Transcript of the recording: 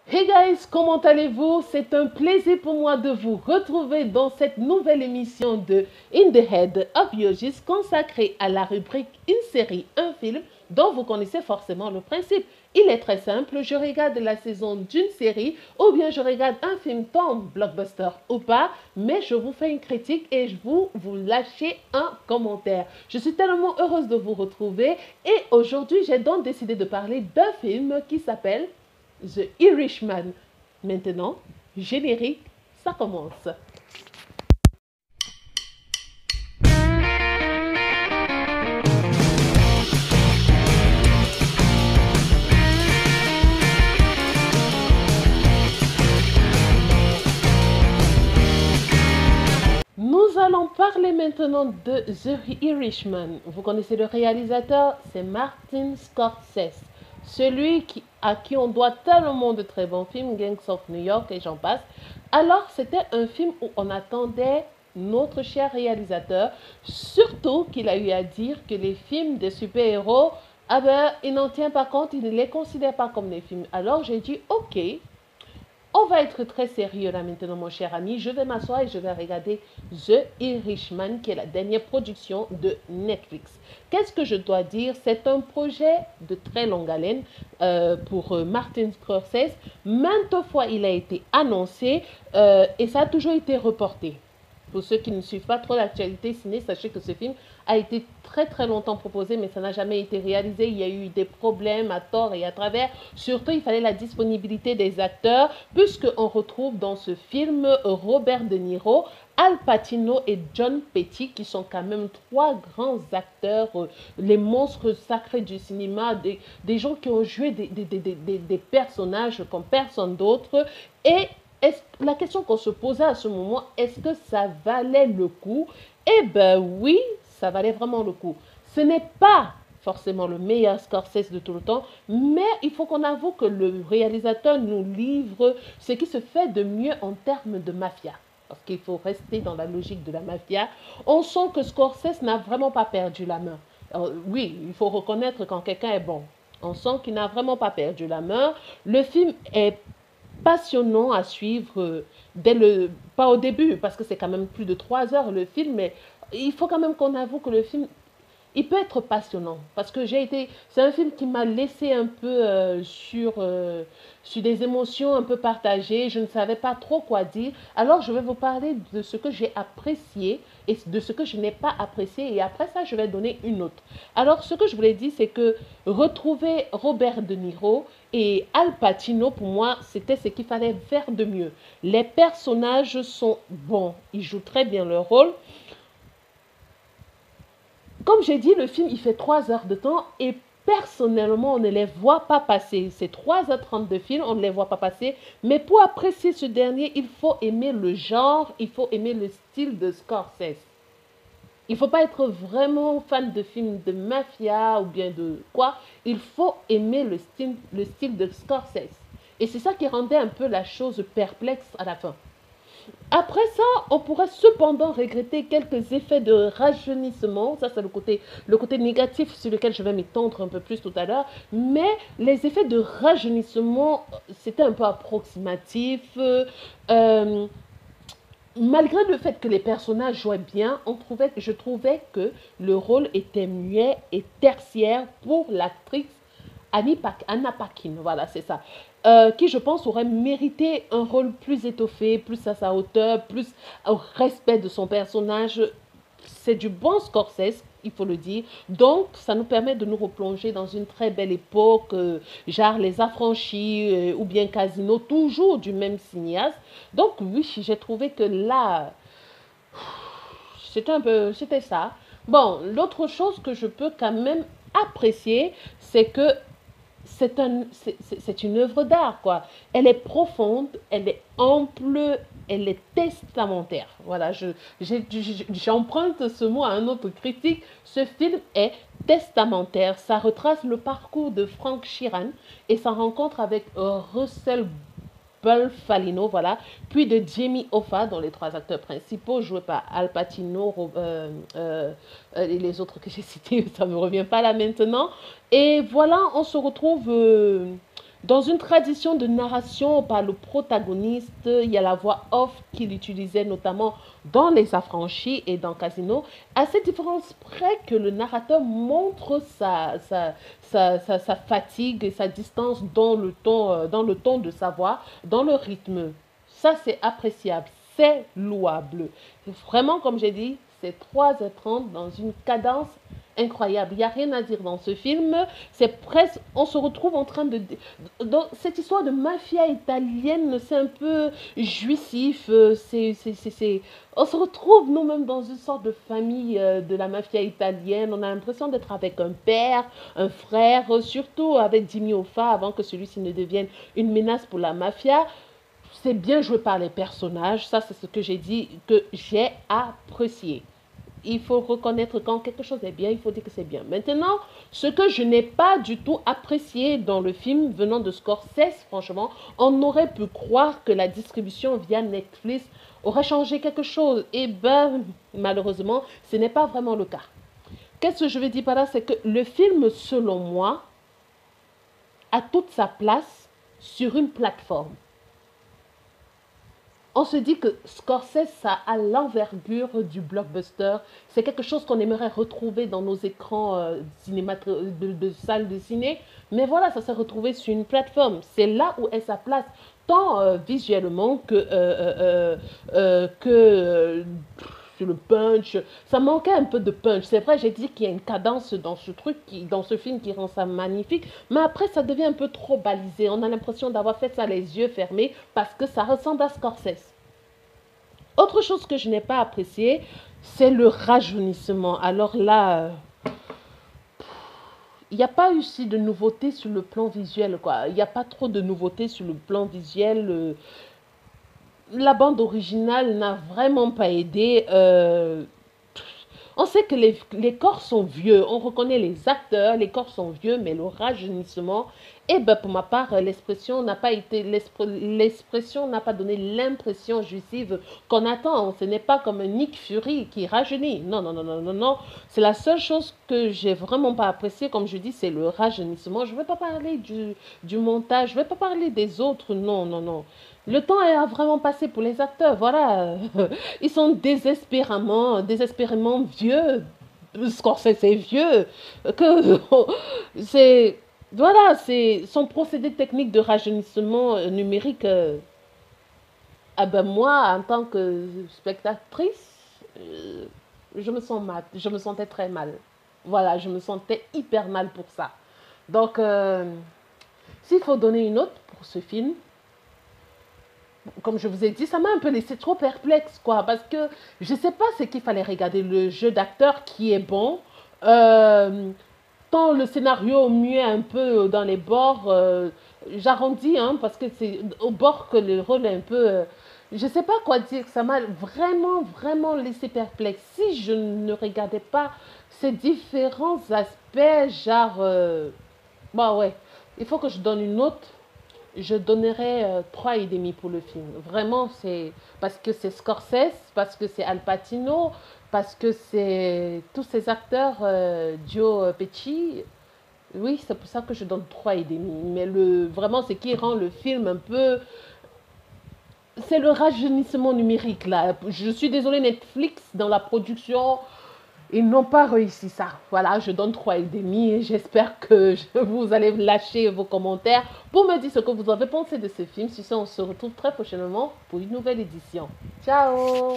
Hey guys, comment allez-vous? C'est un plaisir pour moi de vous retrouver dans cette nouvelle émission de In the Head of Yogis consacrée à la rubrique Une série, un film dont vous connaissez forcément le principe. Il est très simple, je regarde la saison d'une série ou bien je regarde un film tant blockbuster ou pas, mais je vous fais une critique et vous lâchez un commentaire. Je suis tellement heureuse de vous retrouver et aujourd'hui j'ai donc décidé de parler d'un film qui s'appelle The Irishman. Maintenant, générique, ça commence. Nous allons parler maintenant de The Irishman. Vous connaissez le réalisateur, c'est Martin Scorsese. À qui on doit tellement de très bons films, Gangs of New York et j'en passe. Alors, c'était un film où on attendait notre cher réalisateur, surtout qu'il a eu à dire que les films de super-héros, ah ben, il n'en tient pas compte, il ne les considère pas comme des films. Alors, j'ai dit, ok, on va être très sérieux là maintenant, mon cher ami. Je vais m'asseoir et je vais regarder The Irishman, qui est la dernière production de Netflix. Qu'est-ce que je dois dire? C'est un projet de très longue haleine pour Martin Scorsese. Maintes fois, il a été annoncé et ça a toujours été reporté. Pour ceux qui ne suivent pas trop l'actualité ciné, sachez que ce film a été très très longtemps proposé, mais ça n'a jamais été réalisé. Il y a eu des problèmes à tort et à travers. Surtout, il fallait la disponibilité des acteurs, puisqu'on retrouve dans ce film Robert De Niro, Al Pacino et John Petty, qui sont quand même trois grands acteurs, les monstres sacrés du cinéma, des gens qui ont joué des personnages comme personne d'autre. Et la question qu'on se posait à ce moment, est-ce que ça valait le coup? Eh ben oui, ça valait vraiment le coup. Ce n'est pas forcément le meilleur Scorsese de tout le temps, mais il faut qu'on avoue que le réalisateur nous livre ce qui se fait de mieux en termes de mafia. Parce qu'il faut rester dans la logique de la mafia. On sent que Scorsese n'a vraiment pas perdu la main. Alors, oui, il faut reconnaître quand quelqu'un est bon. On sent qu'il n'a vraiment pas perdu la main. Le film est passionnant à suivre pas au début, parce que c'est quand même plus de 3 heures le film, mais il faut quand même qu'on avoue que le film, il peut être passionnant parce que c'est un film qui m'a laissé un peu sur des émotions un peu partagées. Je ne savais pas trop quoi dire. Alors, je vais vous parler de ce que j'ai apprécié et de ce que je n'ai pas apprécié. Et après ça, je vais donner une autre. Alors, ce que je voulais dire, c'est que retrouver Robert De Niro et Al Pacino, pour moi, c'était ce qu'il fallait faire de mieux. Les personnages sont bons. Ils jouent très bien leur rôle. Comme j'ai dit, le film, il fait 3 heures de temps et personnellement, on ne les voit pas passer. C'est 3h30 de film, on ne les voit pas passer. Mais pour apprécier ce dernier, il faut aimer le genre, il faut aimer le style de Scorsese. Il ne faut pas être vraiment fan de films de mafia ou bien de quoi. Il faut aimer le style de Scorsese. Et c'est ça qui rendait un peu la chose perplexe à la fin. Après ça, on pourrait cependant regretter quelques effets de rajeunissement. Ça, c'est le côté négatif sur lequel je vais m'étendre un peu plus tout à l'heure. Mais les effets de rajeunissement, c'était un peu approximatif. Malgré le fait que les personnages jouaient bien, je trouvais que le rôle était muet et tertiaire pour l'actrice Anna Paquin, voilà, c'est ça. Qui, je pense, aurait mérité un rôle plus étoffé, plus à sa hauteur, plus au respect de son personnage. C'est du bon Scorsese, il faut le dire. Donc, ça nous permet de nous replonger dans une très belle époque, genre Les Affranchis ou bien Casino, toujours du même cinéaste. Donc, oui, j'ai trouvé que là, c'était ça. Bon, l'autre chose que je peux quand même apprécier, c'est que c'est une œuvre d'art, quoi. Elle est profonde, elle est ample, elle est testamentaire. Voilà, j'emprunte ce mot à un autre critique. Ce film est testamentaire. Ça retrace le parcours de Frank Sheeran et sa rencontre avec Russell Falino, voilà, puis de Jamie Hoffa, dont les trois acteurs principaux, joués par Al Pacino, et les autres que j'ai cités, ça ne me revient pas là maintenant. Et voilà, on se retrouve Dans une tradition de narration par le protagoniste, il y a la voix off qu'il utilisait notamment dans Les Affranchis et dans Casino, à cette différence près que le narrateur montre sa fatigue et sa distance dans le ton de sa voix, dans le rythme. Ça, c'est appréciable, c'est louable. Vraiment, comme j'ai dit, c'est 3h30 dans une cadence incroyable. Il n'y a rien à dire dans ce film. C'est presque, on se retrouve en train de... Dans cette histoire de mafia italienne, c'est un peu jouissif. On se retrouve nous-mêmes dans une sorte de famille de la mafia italienne. On a l'impression d'être avec un père, un frère, surtout avec Jimmy Hoffa, avant que celui-ci ne devienne une menace pour la mafia. C'est bien joué par les personnages. Ça, c'est ce que j'ai dit, que j'ai apprécié. Il faut reconnaître quand quelque chose est bien, il faut dire que c'est bien. Maintenant, ce que je n'ai pas du tout apprécié dans le film venant de Scorsese, franchement, on aurait pu croire que la distribution via Netflix aurait changé quelque chose. Et ben, malheureusement, ce n'est pas vraiment le cas. Qu'est-ce que je veux dire par là? C'est que le film, selon moi, a toute sa place sur une plateforme. On se dit que Scorsese, ça a l'envergure du blockbuster. C'est quelque chose qu'on aimerait retrouver dans nos écrans de salles de ciné. Mais voilà, ça s'est retrouvé sur une plateforme. C'est là où est sa place, tant visuellement que sur le punch. Ça manquait un peu de punch. C'est vrai, j'ai dit qu'il y a une cadence dans ce truc, dans ce film qui rend ça magnifique. Mais après, ça devient un peu trop balisé. On a l'impression d'avoir fait ça les yeux fermés parce que ça ressemble à Scorsese. Autre chose que je n'ai pas apprécié, c'est le rajeunissement. Alors là, il n'y a pas eu si de nouveautés sur le plan visuel, quoi. Il n'y a pas trop de nouveautés sur le plan visuel. La bande originale n'a vraiment pas aidé. On sait que les corps sont vieux, on reconnaît les acteurs, les corps sont vieux, mais le rajeunissement, et ben pour ma part, l'expression n'a pas été, l'expression n'a pas donné l'impression jouissive qu'on attend. Ce n'est pas comme Nick Fury qui rajeunit. Non, non, non, non, non, non. C'est la seule chose que j'ai vraiment pas appréciée, comme je dis, c'est le rajeunissement. Je ne vais pas parler du montage, je ne vais pas parler des autres, non, non, non. Le temps a vraiment passé pour les acteurs, voilà. Ils sont désespérément vieux. Scorsese est vieux. Que c'est voilà, c'est son procédé technique de rajeunissement numérique. Ah ben moi, en tant que spectatrice, je me sens mal. Je me sentais très mal. Voilà, je me sentais hyper mal pour ça. Donc, s'il faut donner une note pour ce film, comme je vous ai dit, ça m'a un peu laissé trop perplexe, quoi, parce que je ne sais pas ce qu'il fallait regarder, le jeu d'acteur qui est bon, tant le scénario muet un peu dans les bords, j'arrondis, hein, parce que c'est au bord que le rôle est un peu... je ne sais pas quoi dire, ça m'a vraiment, vraiment laissé perplexe. Si je ne regardais pas ces différents aspects, genre... bah ouais, il faut que je donne une note. Je donnerais 3,5 pour le film. Vraiment, c'est parce que c'est Scorsese, parce que c'est Al Pacino, parce que c'est tous ces acteurs, Joe Pesci. Oui, c'est pour ça que je donne 3,5. Mais vraiment, ce qui rend le film un peu... C'est le rajeunissement numérique, là. Je suis désolée, Netflix, dans la production, ils n'ont pas réussi ça. Voilà, je donne 3,5 et j'espère que vous allez lâcher vos commentaires pour me dire ce que vous avez pensé de ce film. Si ça, on se retrouve très prochainement pour une nouvelle édition. Ciao!